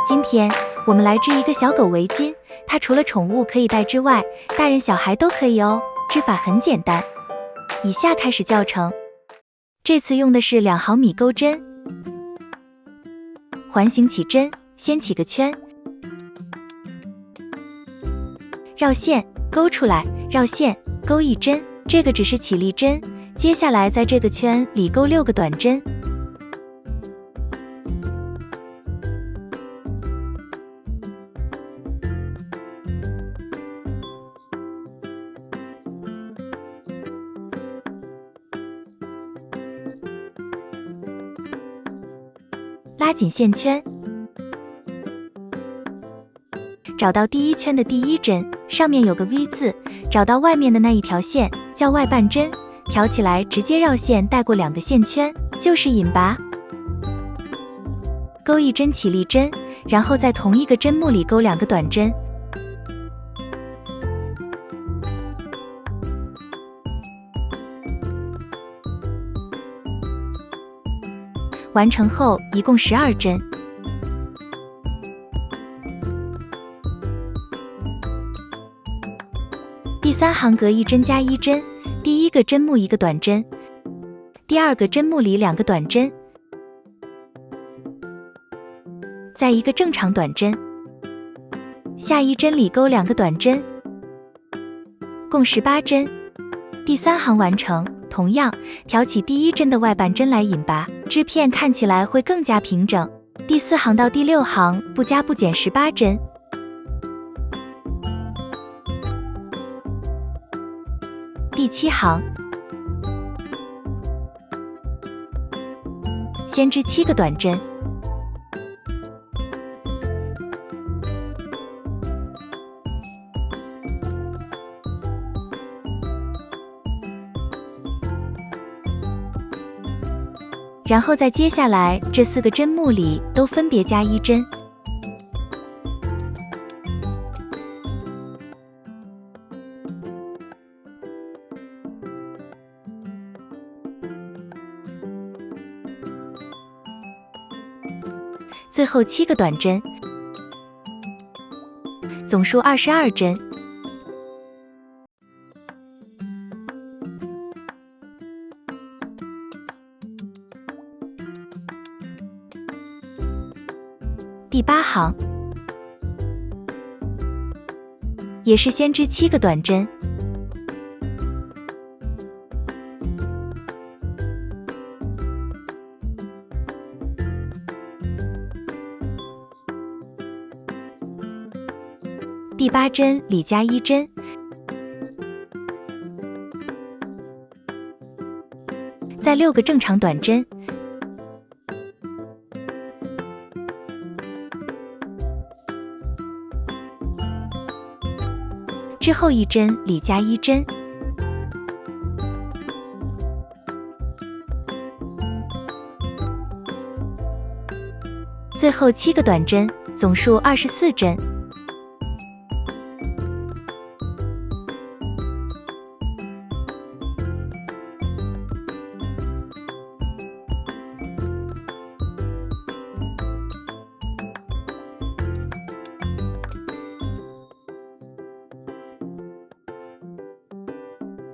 今天我们来织一个小狗围巾，它除了宠物可以戴之外，大人小孩都可以哦。织法很简单，以下开始教程。这次用的是2毫米钩针，环形起针，先起个圈，绕线勾出来，绕线勾1针，这个只是起立针。接下来在这个圈里勾6个短针，拉紧线圈，找到第1圈的第1针，上面有个 V 字，找到外面的那一条线叫外半针，挑起来直接绕线带过2个线圈，就是引拔。勾1针起立针，然后在同一个针目里勾2个短针，完成后一共12针。第3行隔1针加1针，第1个针目1个短针，第2个针目里2个短针，再1个正常短针，下1针里勾2个短针，共18针。第3行完成，同样挑起第1针的外半针来引拔，织片看起来会更加平整。第4行到第6行不加不减18针。第7行，先织7个短针，然后在接下来这4个针目里都分别加1针。最后7个短针，总数22针。第8行，也是先织7个短针，第8针里加1针，再6个正常短针，之后1针里加1针，最后7个短针，总数24针。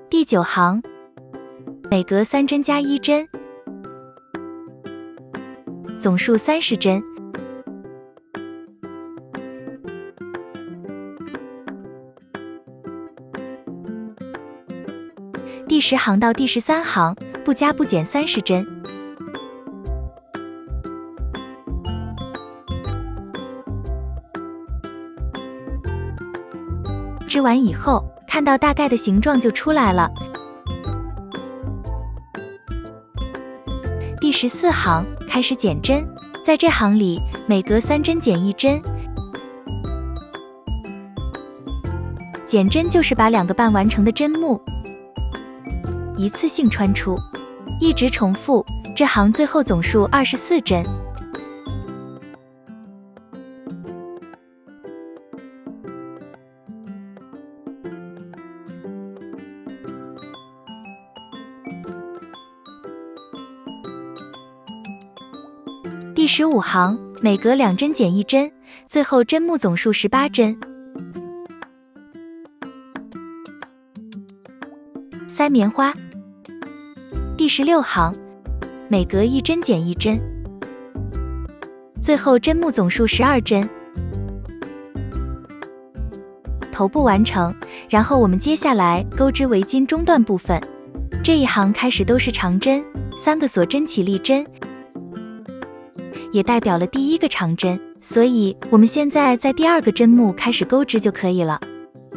第9行，每隔3针加1针，总数30针。第10行到第13行不加不减30针。织完以后，看到大概的形状就出来了。第14行开始减针，在这行里每隔3针减1针。减针就是把2个半完成的针目一次性穿出，一直重复，这行最后总数24针。第15行，每隔2针减1针，最后针目总数18针。塞棉花。第16行，每隔1针减1针，最后针目总数12针。头部完成，然后我们接下来钩织围巾中段部分。这一行开始都是长针，3个锁针起立针，也代表了第1个长针，所以我们现在在第2个针目开始钩织就可以了。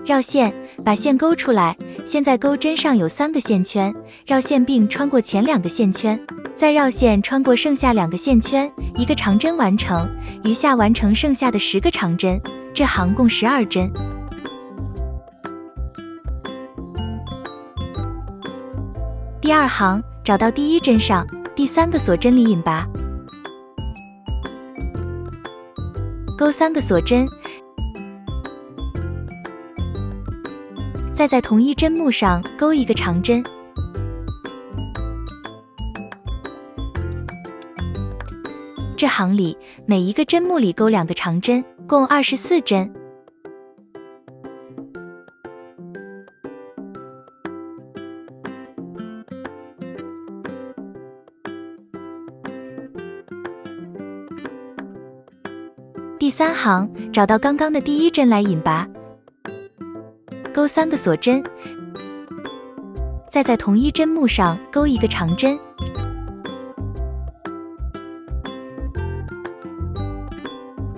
绕线，把线勾出来，现在钩针上有3个线圈，绕线并穿过前2个线圈，再绕线穿过剩下2个线圈，1个长针完成，余下完成剩下的10个长针，这行共12针。第2行，找到第1针上第3个锁针里引拔，钩3个锁针，再在同一针目上钩1个长针。这行里每一个针目里钩2个长针，共24针。第3行，找到刚刚的第1针来引拔，钩3个锁针，再在同一针目上钩1个长针，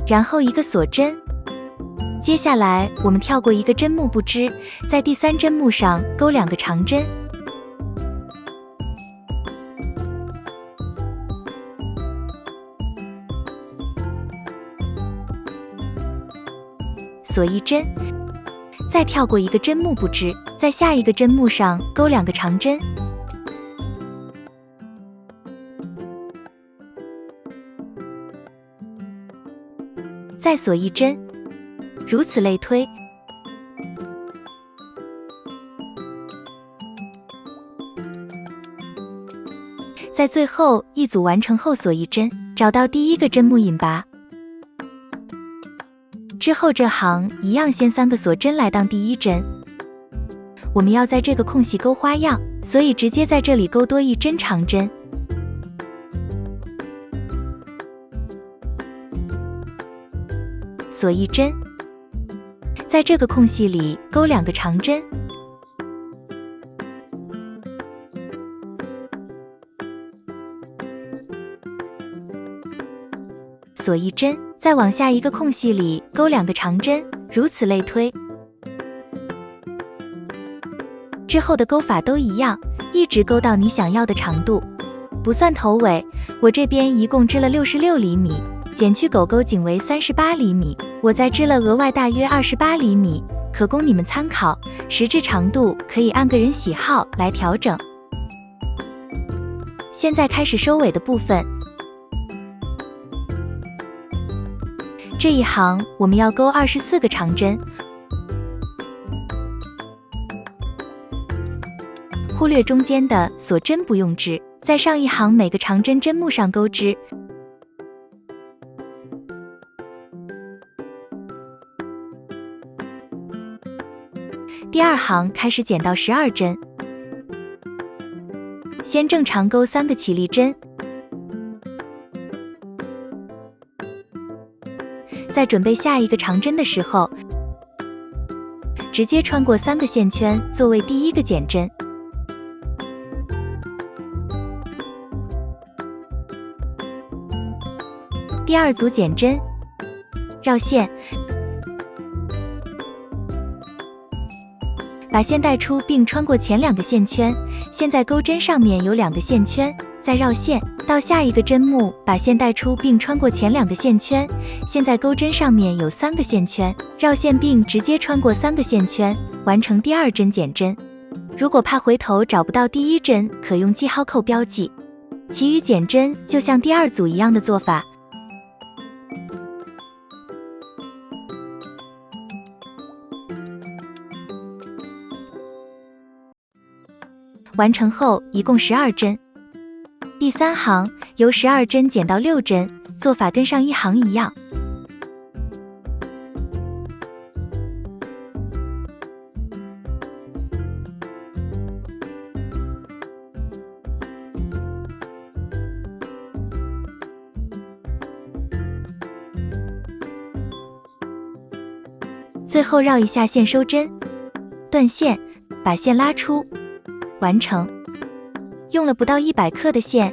然后1个锁针。接下来我们跳过1个针目不织，在第3针目上钩2个长针，锁1针，再跳过1个针目不织，在下一个针目上钩2个长针，再锁1针，如此类推。在最后一组完成后锁1针，找到第1个针目引拔。之后这行一样先3个锁针来当第1针，我们要在这个空隙钩花样，所以直接在这里钩多1针长针，锁1针，在这个空隙里钩2个长针，锁1针，再往下一个空隙里钩2个长针，如此类推。之后的钩法都一样，一直钩到你想要的长度。不算头尾，我这边一共织了66厘米，减去狗钩颈围38厘米，我再织了额外大约28厘米，可供你们参考。实质长度可以按个人喜好来调整。现在开始收尾的部分。这一行我们要钩24个长针，忽略中间的锁针不用织，在上一行每个长针针目上钩织。第2行开始减到12针，先正常钩3个起立针，在准备下一个长针的时候，直接穿过3个线圈作为第1个减针。第2组减针，绕线，把线带出并穿过前2个线圈，现在钩针上面有2个线圈，再绕线到下一个针目，把线带出并穿过前2个线圈，现在钩针上面有3个线圈，绕线并直接穿过3个线圈，完成第2针减针。如果怕回头找不到第1针，可用记号扣标记。其余减针就像第2组一样的做法。完成后一共12针。第3行由12针减到6针，做法跟上一行一样。最后绕一下线收针，断线，把线拉出，完成。用了不到100克的线。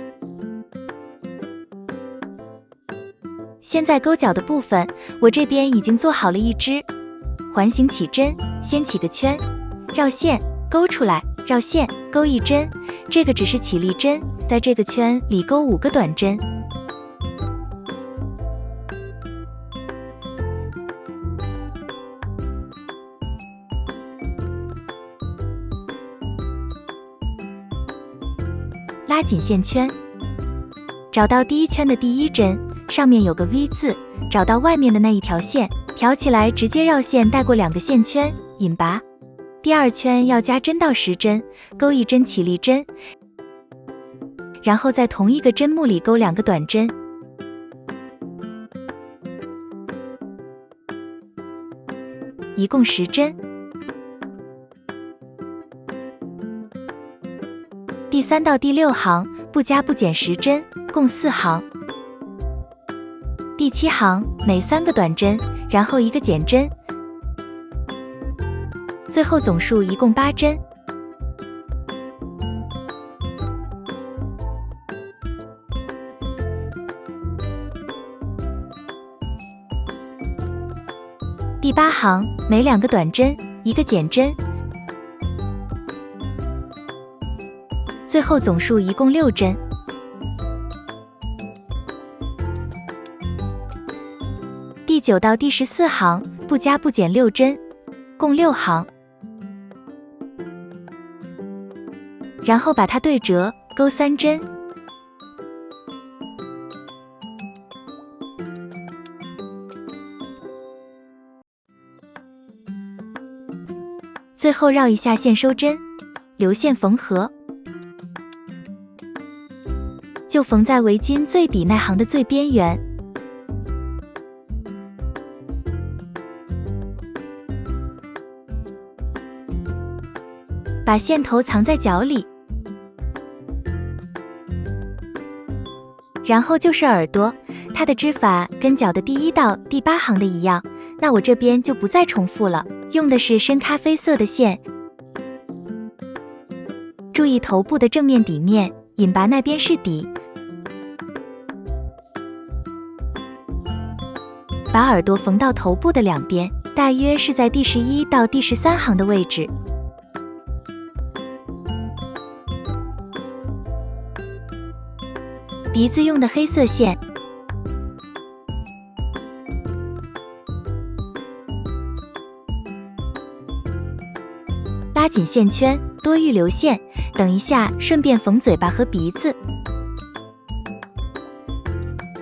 现在勾脚的部分，我这边已经做好了一只环形起针，先起个圈，绕线勾出来，绕线勾一针，这个只是起立针，在这个圈里勾5个短针。拉紧线圈，找到第1圈的第1针，上面有个 V 字，找到外面的那一条线，挑起来直接绕线带过2个线圈，引拔。第2圈要加针到10针，勾一针起立针，然后在同一个针目里勾2个短针。一共10针。第3到第6行不加不减10针，共4行。第7行每3个短针，然后1个减针，最后总数一共8针。第8行每2个短针，1个减针，最后总数一共6针。第9到第14行不加不减6针，共6行。然后把它对折，勾3针。最后绕一下线收针，留线缝合。就缝在围巾最底那行的最边缘。把线头藏在脚里，然后就是耳朵，它的织法跟脚的第1到第8行的一样，那我这边就不再重复了，用的是深咖啡色的线。注意头部的正面底面，引拔那边是底。把耳朵缝到头部的2边，大约是在第11到第13行的位置。鼻子用的黑色线，拉紧线圈，多预留线，等一下顺便缝嘴巴和鼻子。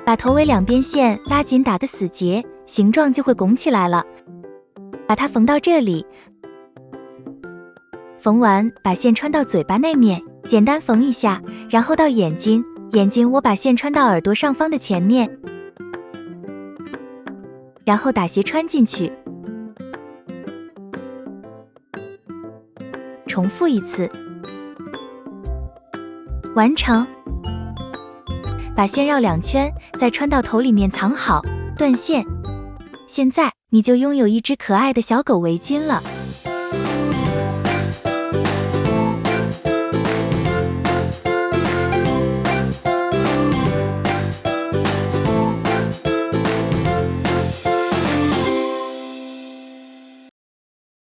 把头尾2边线拉紧，打个死结，形状就会拱起来了。把它缝到这里，缝完把线穿到嘴巴那面，简单缝一下，然后到眼睛，我把线穿到耳朵上方的前面，然后打斜穿进去，重复一次，完成。把线绕2圈，再穿到头里面藏好，断线。现在你就拥有一只可爱的小狗围巾了。